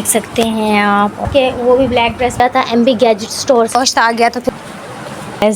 देख सकते हैं आप। ओके, वो भी ब्लैक ड्रेस का था। एमबी गैजेट स्टोर से आ गया तो फिर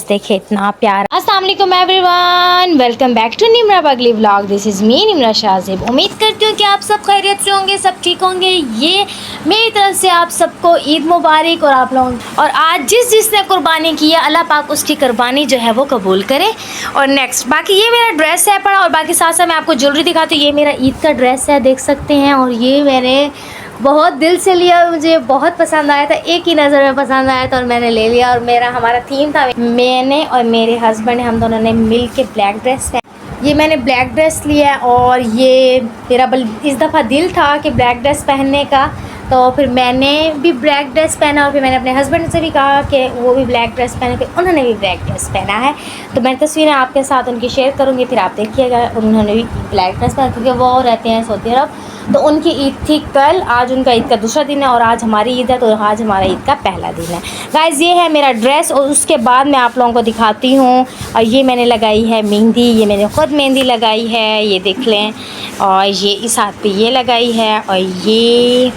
देखिए इतना प्यार। अस्सलाम वालेकुम everyone, welcome back to Nimra बगली vlog. This is me Nimra Shahzeb. उम्मीद करती हूँ कि आप सब खैरियत से होंगे, सब ठीक होंगे। ये मेरी तरफ से आप सबको ईद मुबारक। और आप लोग और आज जिसने कुर्बानी की है, अल्लाह पाक उसकी कुर्बानी जो है वो कबूल करे। और नेक्स्ट बाकी ये मेरा ड्रेस है पड़ा, और बाकी साथ साथ मैं आपको ज्वेलरी दिखाती हूँ। ये मेरा ईद का ड्रेस है, देख सकते हैं। और ये मैंने बहुत दिल से लिया, मुझे बहुत पसंद आया था, एक ही नज़र में पसंद आया था और मैंने ले लिया। और हमारा थीम था, मैंने और मेरे हस्बैंड हम दोनों ने मिल के ब्लैक ड्रेस पहना। ये मैंने ब्लैक ड्रेस लिया और ये मेरा इस दफ़ा दिल था कि ब्लैक ड्रेस पहनने का, तो फिर मैंने भी ब्लैक ड्रेस पहना। और फिर मैंने अपने हस्बैंड से भी कहा कि वो भी ब्लैक ड्रेस पहने, फिर उन्होंने भी ब्लैक ड्रेस पहना है। तो मैं तस्वीरें आपके साथ उनकी शेयर करूँगी, फिर आप देखिएगा। उन्होंने भी ब्लैक ड्रेस पहना क्योंकि वो रहते हैं सऊदी अरब, तो उनकी ईद थी कल, आज उनका ईद का दूसरा दिन है और आज हमारी ईद है, तो आज हमारा ईद का पहला दिन है। गाइज़ ये है मेरा ड्रेस, और उसके बाद मैं आप लोगों को दिखाती हूँ। और ये मैंने लगाई है मेहंदी, ये मैंने ख़ुद मेहंदी लगाई है, ये देख लें। और ये इस हाथ पे ये लगाई है, और ये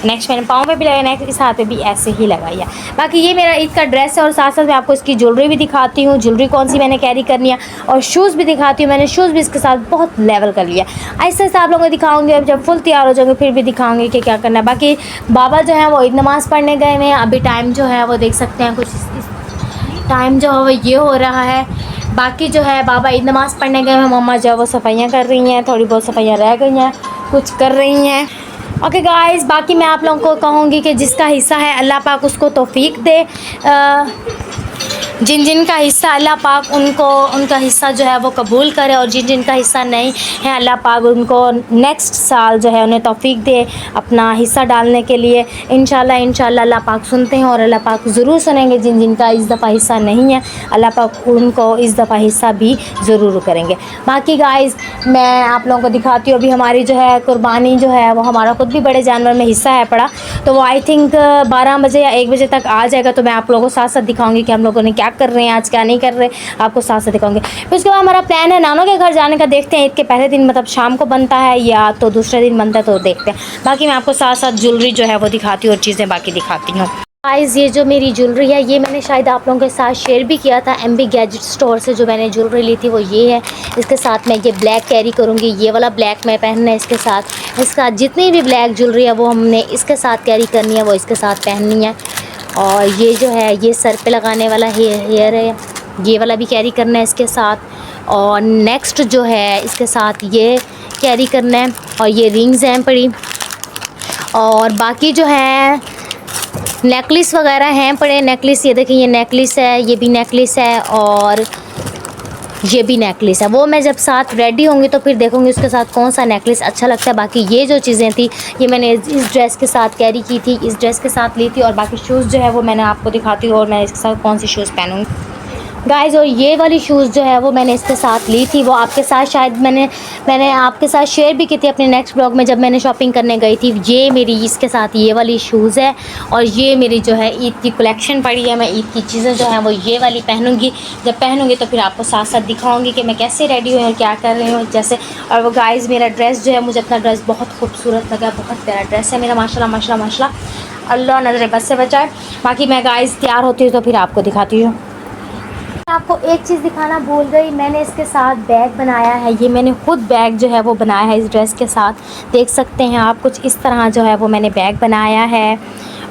नेक्स्ट मैंने पाँव पे भी लगाया, नेक्स्ट इस हाथ पे भी ऐसे ही लगाई है। बाकी ये मेरा ईद का ड्रेस है, और साथ साथ मैं आपको इसकी ज्वेलरी भी दिखाती हूँ, ज्वेलरी कौन सी मैंने कैरी करनी है, और शूज़ भी दिखाती हूँ। मैंने शूज़ भी इसके साथ बहुत लेवल कर लिया। ऐसे ऐसे आप लोगों को दिखाऊंगी, अब जब फुल तैयार हो जाएंगे फिर भी दिखाऊंगी कि क्या करना है। बाकी बाबा जो है वो ईद नमाज़ पढ़ने गए हैं। अभी टाइम जो है वो देख सकते हैं, कुछ टाइम जो है वो ये हो रहा है। बाकी जो है बाबा ईद नमाज़ पढ़ने गए हैं, मम्मा जो है वो सफाइयाँ कर रही हैं, थोड़ी बहुत सफाइयाँ रह गई हैं, कुछ कर रही हैं। ओके गाइस, बाकी मैं आप लोगों को कहूँगी कि जिसका हिस्सा है अल्लाह पाक उसको तौफीक दे। जिन जिन का हिस्सा अल्लाह पाक उनको उनका हिस्सा जो है वो कबूल करे, और जिन जिन का हिस्सा नहीं है अल्लाह पाक उनको नेक्स्ट साल जो है उन्हें तौफीक दे अपना हिस्सा डालने के लिए। इंशाल्लाह अल्लाह पाक सुनते हैं, और अल्लाह पाक ज़रूर सुनेंगे। जिन जिन का इस दफ़ा हिस्सा नहीं है अल्लाह पाक उनको इस दफ़ा हिस्सा भी ज़रूर करेंगे। बाकी गाइस मैं आप लोगों को दिखाती हूँ, अभी हमारी जो है कुर्बानी जो है वो हमारा खुद भी बड़े जानवर में हिस्सा है पड़ा, तो वो आई थिंक 12 बजे या 1 बजे तक आ जाएगा। तो मैं आप लोगों को साथ साथ दिखाऊंगी कि हम लोगों ने क्या कर रहे हैं आज, क्या नहीं कर रहे, आपको साथ साथ दिखाऊंगी। फिर उसके बाद हमारा प्लान है नानों के घर जाने का। देखते हैं ईद के पहले दिन मतलब शाम को बनता है या तो दूसरे दिन बनता है, तो देखते हैं। बाकी मैं आपको साथ साथ ज्वेलरी जो है वो दिखाती हूँ और चीज़ें बाकी दिखाती हूँ। गाइस ये जो मेरी ज्वेलरी है ये मैंने शायद आप लोगों के साथ शेयर भी किया था। एमबी गैजेट स्टोर से जो मैंने ज्वेलरी ली थी वो ये है। इसके साथ मैं ये ब्लैक कैरी करूँगी, ये वाला ब्लैक मैं पहनना है इसके साथ जितनी भी ब्लैक ज्वेलरी है वो हमने इसके साथ कैरी करनी है, वो इसके साथ पहननी है। और ये जो है ये सर पे लगाने वाला हेयर है, ये वाला भी कैरी करना है इसके साथ। और नेक्स्ट जो है इसके साथ ये कैरी करना है, और ये रिंग्स हैं पड़ी, और बाकी जो है नेकलेस वगैरह हैं पड़े। नेकलेस ये देखिए, ये नेकलेस है, ये भी नेकलेस है, और ये भी नेकलेस है। वो मैं जब साथ रेडी होंगी तो फिर देखूंगी उसके साथ कौन सा नेकलेस अच्छा लगता है। बाकी ये जो चीज़ें थी ये मैंने इस ड्रेस के साथ कैरी की थी, इस ड्रेस के साथ ली थी। और बाकी शूज़ जो है वो मैंने आपको दिखाती हूँ, और मैं इसके साथ कौन सी शूज़ पहनूँगी गाइस। और ये वाली शूज़ जो है वो मैंने इसके साथ ली थी, वो आपके साथ शायद मैंने आपके साथ शेयर भी की थी अपने नेक्स्ट ब्लॉग में जब मैंने शॉपिंग करने गई थी। ये मेरी इसके साथ ये वाली शूज़ है, और ये मेरी जो है ईद की कलेक्शन पड़ी है। मैं ईद की चीज़ें जो हैं वो ये वाली पहनूँगी, जब पहनूँगी तो फिर आपको साथ साथ दिखाऊँगी कि मैं कैसे रेडी हुई और क्या कर रही हूँ जैसे। और वो गाइस मेरा ड्रेस जो है, मुझे अपना ड्रेस बहुत खूबसूरत लगा, बहुत प्यारा ड्रेस है मेरा, माशाल्लाह माशाल्लाह माशाल्लाह, अल्लाह नज़र बस से बचाए। बाकी मैं गाइस तैयार होती हूँ तो फिर आपको दिखाती हूँ। आपको एक चीज़ दिखाना भूल गई, मैंने इसके साथ बैग बनाया है। ये मैंने खुद बैग जो है वो बनाया है इस ड्रेस के साथ, देख सकते हैं आप। कुछ इस तरह जो है वो मैंने बैग बनाया है,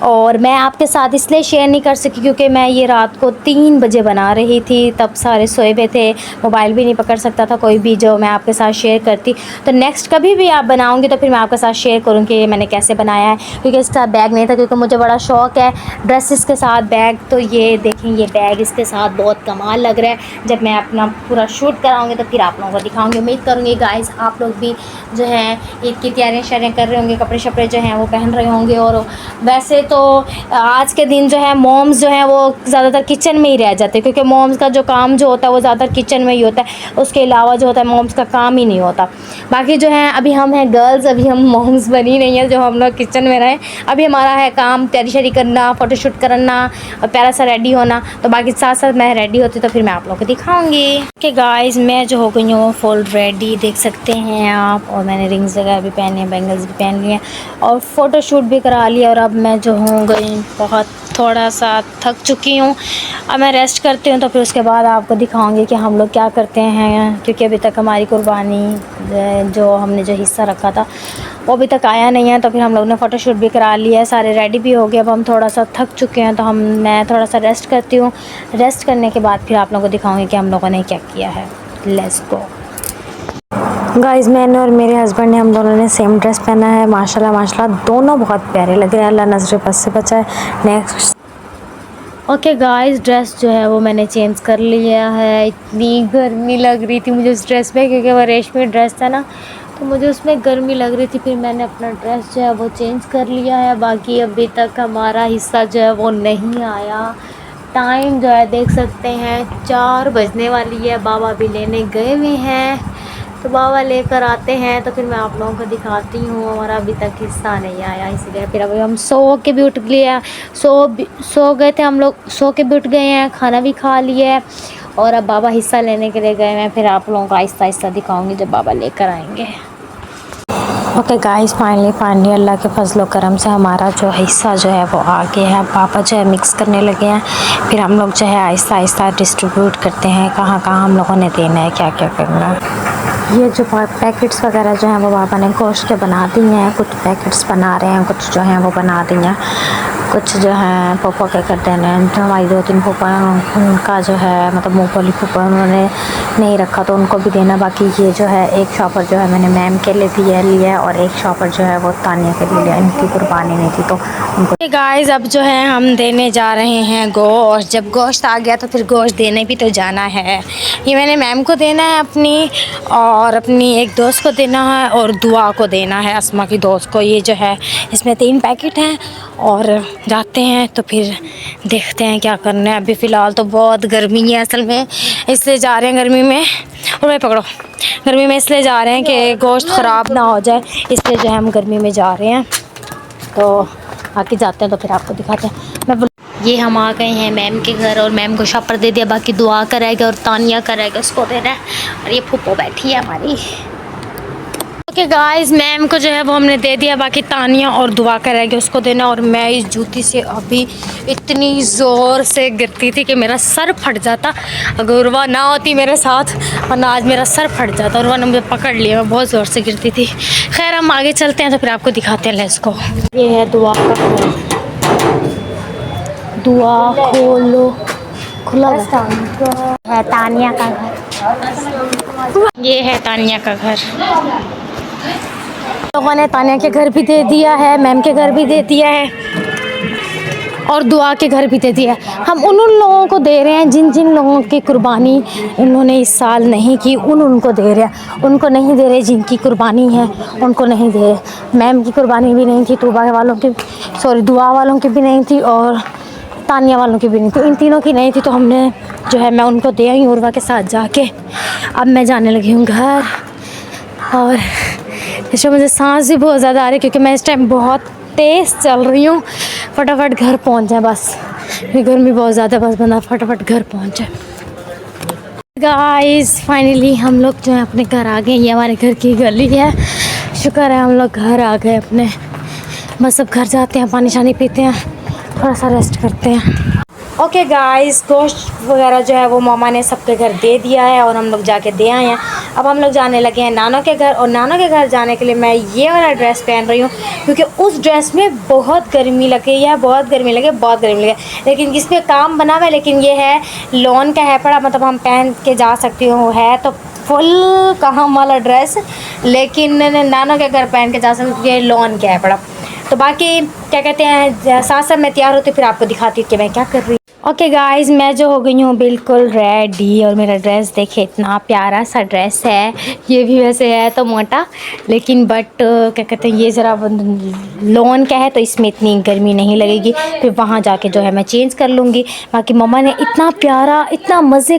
और मैं आपके साथ इसलिए शेयर नहीं कर सकी क्योंकि मैं ये रात को 3 बजे बना रही थी, तब सारे सोए हुए थे, मोबाइल भी नहीं पकड़ सकता था कोई भी जो मैं आपके साथ शेयर करती। तो नेक्स्ट कभी भी आप बनाऊंगी तो फिर मैं आपके साथ शेयर करूँगी कि मैंने कैसे बनाया है, क्योंकि इसका बैग नहीं था, क्योंकि मुझे बड़ा शौक़ है ड्रेसेस के साथ बैग। तो ये देखें, ये बैग इसके साथ बहुत कमाल लग रहा है। जब मैं अपना पूरा शूट कराऊँगी तो फिर आप लोगों को दिखाऊँगी। उम्मीद करूँगी गाइस आप लोग भी जो है ईद की तैयारियाँ कर रहे होंगे, कपड़े शपड़े जो हैं वो पहन रहे होंगे। और वैसे तो आज के दिन जो है मॉम्स जो है वो ज़्यादातर किचन में ही रह जाते हैं, क्योंकि मॉम्स का जो काम जो होता है वो ज़्यादातर किचन में ही होता है, उसके अलावा जो होता है मॉम्स का काम ही नहीं होता। बाकी जो है अभी हम हैं गर्ल्स, अभी हम मॉम्स बनी नहीं है जो हम लोग किचन में रहें। अभी हमारा है काम तैयारी शरी करना, फ़ोटोशूट करना और प्यारा सा रेडी होना। तो बाकी साथ साथ मैं रेडी होती तो फिर मैं आप लोगों को दिखाऊँगी। ओके गाइस, मैं जो हो गई हूँ फुल रेडी, देख सकते हैं आप। और मैंने रिंग्स वगैरह भी पहने हैं, बैंगल्स भी पहन लिए और फ़ोटोशूट भी करा लिया। और अब मैं जो हो गई बहुत थोड़ा सा थक चुकी हूँ, अब मैं रेस्ट करती हूँ। तो फिर उसके बाद आपको दिखाऊंगी कि हम लोग क्या करते हैं, क्योंकि अभी तक हमारी कुर्बानी जो हमने जो हिस्सा रखा था वो अभी तक आया नहीं है। तो फिर हम लोग ने फ़ोटोशूट भी करा लिया है, सारे रेडी भी हो गए। अब हम थोड़ा सा थक चुके हैं तो मैं थोड़ा सा रेस्ट करती हूँ। रेस्ट करने के बाद फिर आप लोगों को दिखाऊंगी कि हम लोगों ने क्या किया है। लेट्स गो गाइस, मैंने और मेरे हस्बैंड ने हम दोनों ने सेम ड्रेस पहना है। माशाल्लाह माशाल्लाह दोनों बहुत प्यारे लग रहे हैं, अल्लाह नज़र बस से बचाए। नेक्स्ट ओके गाइस, ड्रेस जो है वो मैंने चेंज कर लिया है। इतनी गर्मी लग रही थी मुझे उस ड्रेस में, क्योंकि वो रेशमी ड्रेस था ना, तो मुझे उसमें गर्मी लग रही थी। फिर मैंने अपना ड्रेस जो है वो चेंज कर लिया है। बाकी अभी तक हमारा हिस्सा जो है वो नहीं आया। टाइम जो है देख सकते हैं 4 बजने वाली है, बाबा भी लेने गए हुए हैं। तो बाबा लेकर आते हैं तो फिर मैं आप लोगों को दिखाती हूँ। और अभी तक हिस्सा नहीं आया, इसलिए फिर अभी हम सो के भी उठ गए, सो गए थे हम लोग, सो के भी उठ गए हैं, खाना भी खा लिया है। और अब बाबा हिस्सा लेने के लिए गए हैं। फिर आप लोगों को आहिस्ता आहिस्ता दिखाऊंगी जब बाबा लेकर आएंगे। ओके गाइस, फाइनली अल्लाह के फजल करम से हमारा जो हिस्सा जो है वो आ गया है। पापा जो है मिक्स करने लगे हैं, फिर हम लोग जो है आहिस्ता आहिस्ता डिस्ट्रीब्यूट करते हैं कहाँ कहाँ हम लोगों ने देना है, क्या क्या करना है। ये जो पैकेट्स वगैरह जो हैं वो पापा ने गोश्त के बना दी हैं, कुछ पैकेट्स बना रहे हैं, कुछ जो हैं वो बना दी हैं, कुछ जो है पापा क्या करते हैं। जो हमारी 2-3 फूफा हैं उनका जो है मतलब मुँह वाली फूफा उन्होंने नहीं रखा तो उनको भी देना। बाकी ये जो है एक शॉपर जो है मैंने मैम के लिए लिया और एक शॉपर जो है वो तानिया के लिए लिया, इनकी कुर्बानी नहीं थी तो उनको। गाइस, अब जो है हम देने जा रहे हैं गोश्त। जब गोश्त आ गया तो फिर गोश्त देने भी तो जाना है। ये मैंने मैम को देना है अपनी, और अपनी एक दोस्त को देना है, और दुआ को देना है, अस्मा की दोस्त को। ये जो है इसमें 3 पैकेट हैं और जाते हैं तो फिर देखते हैं क्या करना है। अभी फ़िलहाल तो बहुत गर्मी है असल में, इसलिए जा रहे हैं गर्मी में। और भाई पकड़ो, गर्मी में इसलिए जा रहे हैं कि गोश्त ख़राब ना हो जाए, इसलिए जो है हम गर्मी में जा रहे हैं। तो आके जाते हैं तो फिर आपको दिखाते हैं। ये हम आ गए हैं मैम के घर और मैम को शॉपर दे दिया, बाकी दुआ करेगा और तानिया करेगा उसको देना है। और ये फूफो बैठी है हमारी। ओके गाइस, मैम को जो है वो हमने दे दिया, बाकी तानिया और दुआ करेगा उसको देना। और मैं इस जूती से अभी इतनी ज़ोर से गिरती थी कि मेरा सर फट जाता अगर उर्वा ना होती मेरे साथ, वरना आज मेरा सर फट जाता। उर्वा ने मुझे पकड़ लिया, मैं बहुत ज़ोर से गिरती थी। खैर हम आगे चलते हैं तो फिर आपको दिखाते हैं। Let's go. ये है दुआ का, दुआ खोलो, खुला है तानिया का घर। ये है तानिया का घर। लोगों ने तानिया के घर भी दे दिया है, मैम के घर भी दे दिया है और दुआ के घर भी दे दिया है। हम उन लोगों को दे रहे हैं जिन लोगों की कुर्बानी उन्होंने इस साल नहीं की, उनको दे रहे हैं। उनको नहीं दे रहे जिनकी कुर्बानी है, उनको नहीं दे रहे। मैम की कुर्बानी भी नहीं थी, तूबा वालों की, सॉरी दुआ वालों की भी नहीं थी और तानिया वालों की भी नहीं थी। इन तीनों की नहीं थी तो हमने जो है मैं उनको दे आई उर्वा के साथ जाके। अब मैं जाने लगी हूँ घर और इसमें मुझे सांस भी बहुत ज़्यादा आ रही है क्योंकि मैं इस टाइम बहुत तेज़ चल रही हूँ। फटाफट घर पहुँच जाए बस, ये गर्मी बहुत ज़्यादा, बस बंदा फटाफट घर पहुँच जाए। गाइस, फाइनली हम लोग जो है अपने घर आ गए। ये हमारे घर की गली है, शुक्र है हम लोग घर आ गए अपने। बस अब घर जाते हैं, पानी शानी पीते हैं, थोड़ा सा रेस्ट करते हैं। ओके गाइस, गोश्त वगैरह जो है वो मामा ने सबके घर दे दिया है और हम लोग जाके दे आए हैं। अब हम लोग जाने लगे हैं नानो के घर, और नानो के घर जाने के लिए मैं ये वाला ड्रेस पहन रही हूँ क्योंकि उस ड्रेस में बहुत गर्मी लगी है, बहुत गर्मी लगे। लेकिन जिस पे काम बना हुआ है, लेकिन ये है लॉन का है पड़ा, मतलब हम पहन के जा सकती हूँ। है तो फुल काम वाला ड्रेस, लेकिन नानो के घर पहन के जा सकती हूँ, लॉन का है पड़ा। तो बाकी क्या कहते हैं, साथ साथ मैं तैयार होती फिर आपको दिखाती हूँ कि मैं क्या कर रही हूँ। ओके गाइस, मैं जो हो गई हूँ बिल्कुल रेडी, और मेरा ड्रेस देखे इतना प्यारा सा ड्रेस है। ये भी वैसे है तो मोटा, लेकिन बट क्या कहते हैं, ये ज़रा लॉन का है तो इसमें इतनी गर्मी नहीं लगेगी। फिर वहाँ जाके जो है मैं चेंज कर लूँगी। बाकी मम्मा ने इतना प्यारा, इतना मज़े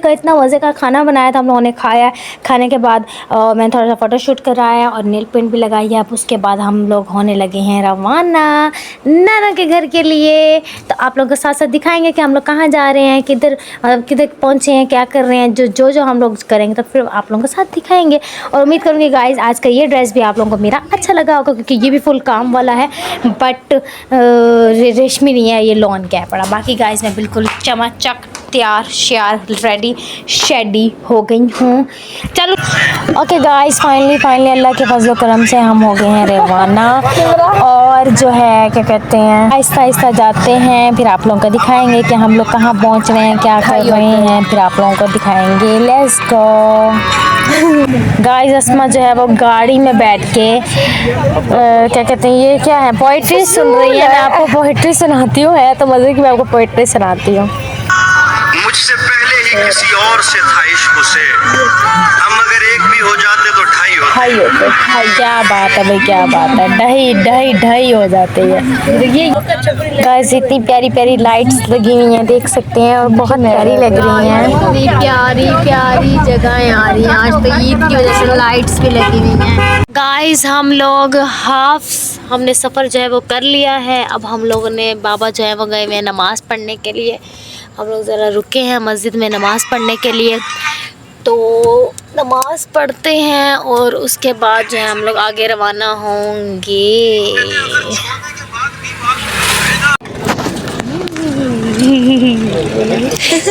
का खाना बनाया था, हम लोगों ने खाया। खाने के बाद मैंने थोड़ा सा फ़ोटोशूट कराया और नेल पेंट भी लगाई है। अब उसके बाद हम लोग होने लगे हैं रवाना नाना के घर के लिए। तो आप लोगों के साथ साथ दिखाएंगे कि हम लोग कहाँ जा रहे हैं, किधर किधर पहुँचे हैं, क्या कर रहे हैं, जो हम लोग करेंगे तो फिर आप लोगों के साथ दिखाएंगे। और उम्मीद करूँगी गाइस आज का ये ड्रेस भी आप लोगों को मेरा अच्छा लगा होगा, क्योंकि ये भी फुल काम वाला है, बट रेशमी नहीं है, ये लॉन का है पड़ा। बाकी गाइस मैं बिल्कुल चमाचक तैयार श्यार रेडी शेडी हो गई हूँ। चलो ओके गाइस, फाइनली अल्लाह के फजल करम से हम हो गए हैं रवाना। और जो है क्या कहते हैं, आहिस्ता आहिस्ता जाते हैं, फिर आप लोगों को दिखाएंगे कि हम लोग कहाँ पहुँच रहे हैं, क्या कर रहे हैं, फिर आप लोगों को दिखाएंगे। Let's go guys. अस्मा जो है वो गाड़ी में बैठ के क्या कहते हैं, ये क्या है, पोइट्री सुन रही है। मैं आपको पोइट्री सुनाती हूँ, है तो मज़े की, मैं आपको पोइट्री सुनाती हूँ। मुझसे पहले ही किसी और से था इश्क उसे, हम अगर एक भी हो जाते तो ढाई होते। क्या बात है भाई, क्या बात है, ढाई हो जाते हैं। देखिए गाइस इतनी प्यारी प्यारी लाइट्स लगी हुई हैं, देख सकते हैं, और बहुत प्यारी लग रही हैं। इतनी प्यारी जगह आ रही हैं। आज तो ईद की वजह से लाइट्स भी लगी हुई हैं। गाइस हम लोग हमने सफ़र जो है वो कर लिया है। अब हम लोगों ने, बाबा जो है वो गए हुए हैं नमाज़ पढ़ने के लिए। हम लोग ज़रा रुके हैं मस्जिद में नमाज़ पढ़ने के लिए, तो नमाज़ पढ़ते हैं और उसके बाद जो है हम लोग आगे रवाना होंगे।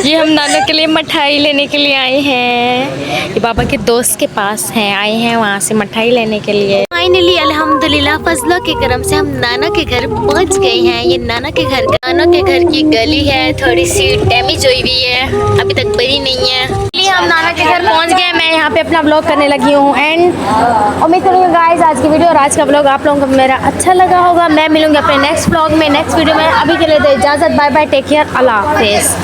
ये हम नाना के लिए मिठाई लेने के लिए आए हैं। ये बाबा के दोस्त के पास हैं, आए हैं वहाँ से मिठाई लेने के लिए। फाइनली अल्हम्दुलिल्लाह फजला के करम से हम नाना के घर पहुँच गए हैं। ये नाना के घर की गली है, थोड़ी सी डैमेज हुई हुई है, अभी तक बनी नहीं है, इसलिए हम नाना के घर पहुँच गए। मैं यहाँ पे अपना व्लॉग करने लगी हूँ एंड उम्मीद करूँगी गाइस आज की वीडियो और आज का व्लॉग आप लोगों को मेरा अच्छा लगा होगा। मैं मिलूँगी अपने नेक्स्ट व्लॉग में, नेक्स्ट वीडियो में। अभी के लिए दे इजाज़त, बाय बाय, टेक केयर, अल्लाह हाफिज़।